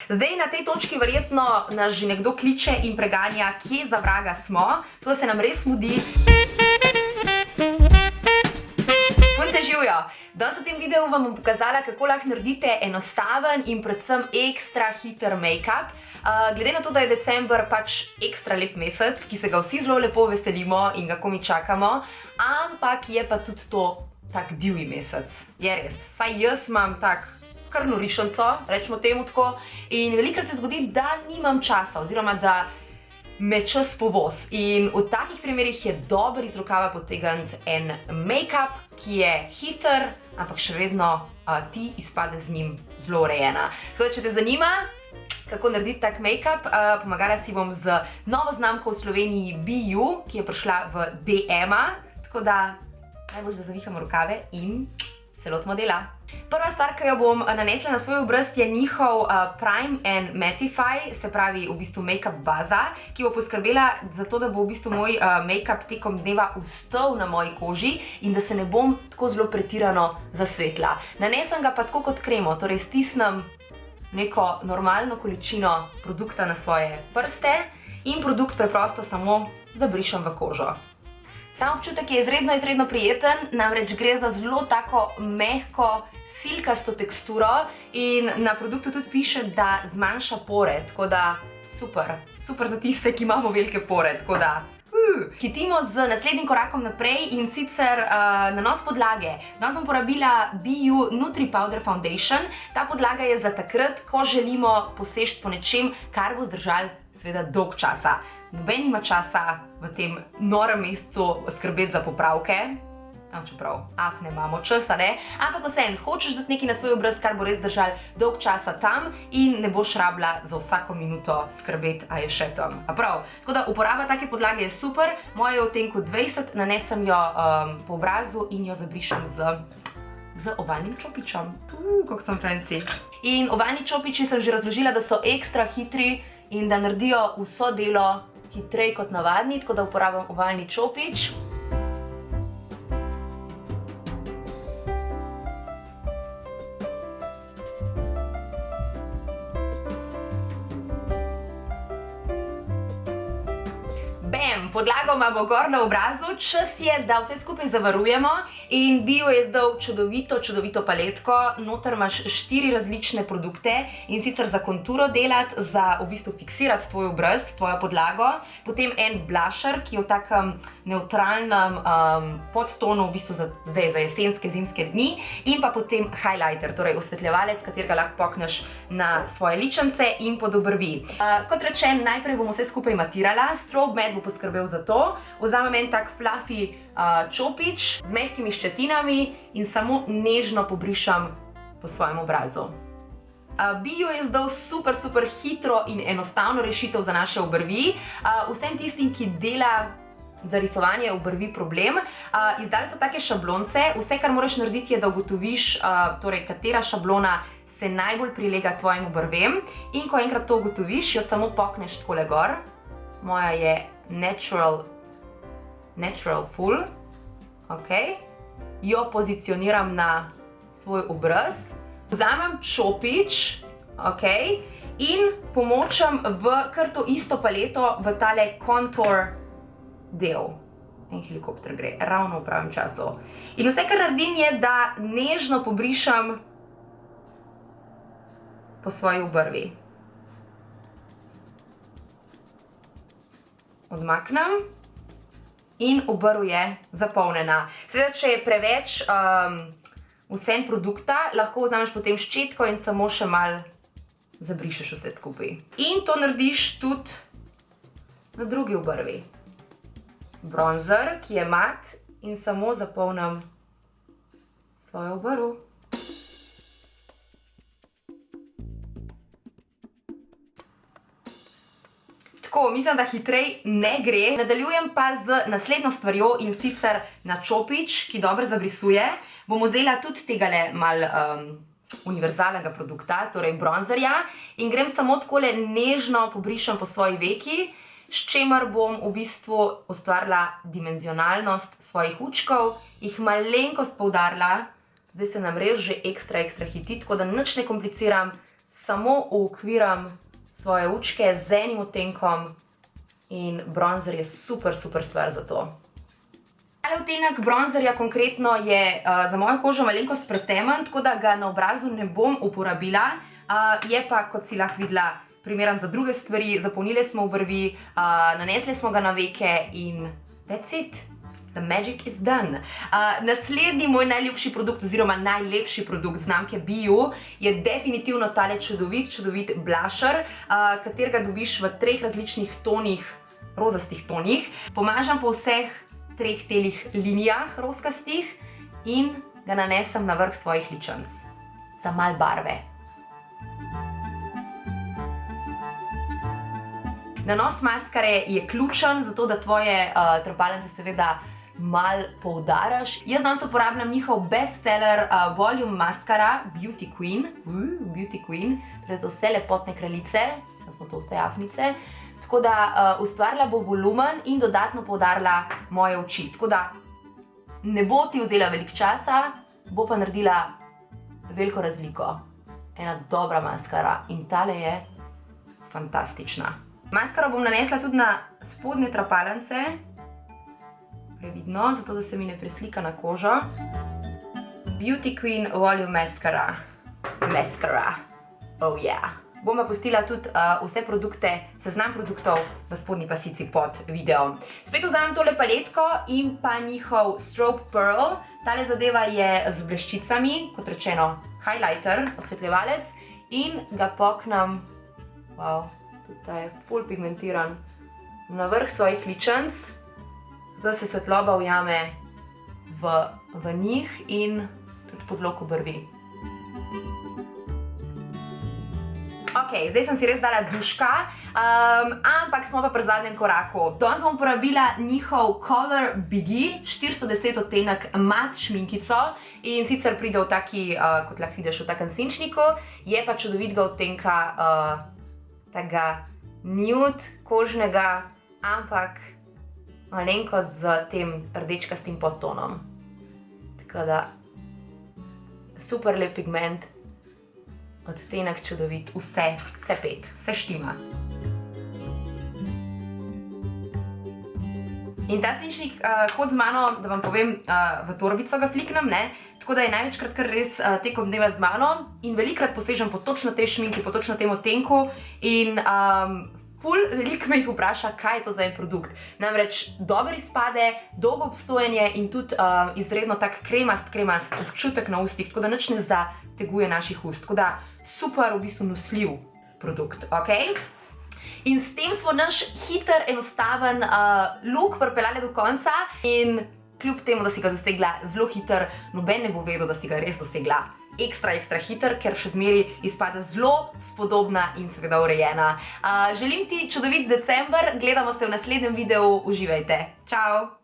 Zdaj na tej točki verjetno nas že nekdo kliče in preganja, kje za vraga smo. To se nam res mudi. Punce, živjo! Danes v tem videu vam bom pokazala, kako lahko naredite enostaven in predvsem ekstra hiter make-up. Glede na to, da je december pač ekstra lep mesec, ki se ga vsi zelo lepo veselimo in ga komaj čakamo, ampak je pa tudi to tak divji mesec. Je res. Saj jaz imam tak kar norišnico, rečemo temu tako, in velikokrat se zgodi, da nimam časa oziroma da me čas povoz. In v takih primerih je dobro iz rokava potegniti en make-up, ki je hiter, ampak še vedno ti izpade z njim zelo urejena. Tako da, če te zanima, kako narediti tak make-up, pomagala si bom z novo znamko v Sloveniji BU, ki je prišla v DM-a, tako da najbolj, da zavihamo rokave in se lotimo dela. Prva stvar, ki jo bom nanesla na svoj obraz, je njihov Prime and Mattify, se pravi v bistvu make-up baza, ki bo poskrbela za to, da bo v bistvu moj make-up tekom dneva ustal na moji koži in da se ne bom tako zelo pretirano zasvetla. Nanesem ga pa tako kot kremo, torej stisnem neko normalno količino produkta na svoje prste in produkt preprosto samo zabrišem v kožo. Sam občutek je izredno prijeten, namreč gre za zelo tako mehko, silkasto teksturo in na produktu tudi piše, da zmanjša pore, tako da super za tiste, ki imamo velike pore, tako da hitimo z naslednjim korakom naprej in sicer nanos podlage. Danes bom porabila BU Nutri Powder Foundation. Ta podlaga je za takrat, ko želimo poseči po nečem, kar bo zdržalo seveda dolg časa. Noben nima časa v tem norem mesecu skrbeti za popravke, čeprav ne imamo časa, ne? Ampak vseeno, hočeš dati nekaj na svoj obraz, kar bo res držal dolg časa tam in ne boš rabila za vsako minuto skrbeti, a je še tam. A prav? Tako da uporaba take podlage je super, moja je v tenku 20, nanesem jo po obrazu in jo zabrišem z ovalnim čopičem. Kako sem fancy. In ovalni čopiči sem že razložila, da so ekstra hitri in da naredijo vso delo hitreje kot navadni, tako da uporabljam ovalni čopič. Podlago imamo gor na obrazu, čas je, da vse skupaj zavarujemo in BU je zdal čudovito paletko. Noter imaš 4 različne produkte in sicer za konturo delati, za v bistvu fiksirati tvoj obraz, tvojo podlago, potem en blusher, ki je v takem neutralnem podtonu, v bistvu zdaj za jesenske, zimske dni, in pa potem highlighter, torej osvetljevalec, katerega lahko pokneš na svoje ličence in pod obrvi. Kot rečen, najprej bom vse skupaj matirala, strobe matte bo poskrbel za to. Vzamem en tak fluffy čopič z mehkimi ščetinami in samo nežno pobrišem po svojem obrazu. BU je zdal super hitro in enostavno rešitev za naše obrvi. Vsem tistim, ki dela za risovanje obrvi problem, izdali so take šablonce. Vse, kar moraš narediti, je, da ugotoviš, torej, katera šablona se najbolj prilega tvojim obrvem, in ko enkrat to ugotoviš, jo samo pokneš takole gor. Moja je Natural Full, jo pozicioniram na svoj obraz, vzamem čopič, in pomočam v kar to isto paleto v tale contour del. En helikopter gre, ravno v pravem času. In vse, kar naredim, je, da nežno pobrišem po svoji obrvi. Odmaknem in obrv je zapolnjena. Seveda, če je preveč vsem produkta, lahko vzameš potem ščetko in samo še malo zabrišeš vse skupaj. In to narediš tudi na drugi obrvi. Bronzer, ki je mat, in samo zapolnim svojo obrv. Tako, mislim, da hitrej ne gre. Nadaljujem pa z naslednjo stvarjo in sicer na čopič, ki dobro zabrisuje. Bom vzela tudi tegale malo univerzalnega produkta, torej bronzerja, in grem samo takole nežno pobrišem po svoji veki, s čimer bom v bistvu ustvarila dimenzionalnost svojih učkov, jih malenkost poudarila. Zdaj se nam res že ekstra hiti, tako da nič ne kompliciram, samo uokviram svoje očke z enim odtenkom in bronzer je super stvar za to. Tale odtenek bronzerja konkretno je za mojo kožo malenkost pretemen, tako da ga na obrazu ne bom uporabila. Je pa, kot si lahko videla, primeren za druge stvari, zapolnili smo obrvi, nanesli smo ga na veke in that's it. The magic is done. Naslednji moj najljubši produkt oziroma najlepši produkt znamke Bio je definitivno tale čudovit blusher, katerega dobiš v 3 različnih tonih, rozastih tonih. Pomažam po vseh 3 telih linijah rozkastih in ga nanesem na vrh svojih ličenc. Za malo barve. Nanos maskare je ključen, zato da tvoje trepalnice seveda malo poudaraš. Jaz danes uporabljam njihov bestseller Volume Mascara Beauty Queen, torej za vse lepotne kraljice, da smo to vse afnice. Tako da ustvarila bo volumen in dodatno poudarila moje oči. Tako da ne bo ti vzela veliko časa, bo pa naredila veliko razliko. Ena dobra maskara in tale je fantastična. Maskaro bom nanesla tudi na spodnje trepalnice, previdno, zato da se mi ne preslika na kožo. Beauty Queen Volume Mascara. Oh yeah. Bom pa pustila tudi vse produkte, seznam produktov v spodnji pasici pod videom. Spet vzamem tole paletko in pa njihov Strobe Pearl. Tale zadeva je z bleščicami, kot rečeno highlighter, osvetljevalec, in ga poknem, tudi ta je ful pigmentiran, na vrh svojih ličenc, da se svetloba ujame v njih in tudi pod lok obrvi. Ok, zdaj sem si res dala duška, ampak smo pa pri zadnjem koraku. Danes bom uporabila njihov Color Biggie 410 odtenek mat šminkico in sicer pride v taki, kot lahko vidiš, v takem senčniku, je pa čudovitega odtenka tega nude kožnega, ampak malenkost z tem rdečkastim podtonom. Tako da super lep pigment, odtenek čudovit, vse 5, vse štima. In ta svinčnik hod z mano, da vam povem, v torbico ga fliknem, ne? Tako da je največkrat kar res tekom dneva z mano in velikokrat posežem po točno tej šminki, po točno tem odtenku in ful veliko me jih vpraša, kaj je to za en produkt. Namreč dobro izpade, dolgo obstojanje in tudi izredno tak kremast občutek na ustih, tako da nič ne zateguje naših ust. Tako da super v bistvu nosljiv produkt, ok? In s tem smo naš hiter, enostaven look pripeljali do konca in kljub temu, da si ga dosegla zelo hiter, noben ne bo vedel, da si ga res dosegla ekstra hiter, ker še zmeri izpade zelo spodobna in seveda urejena. Želim ti čudovit december, gledamo se v naslednjem videu, uživajte. Čau!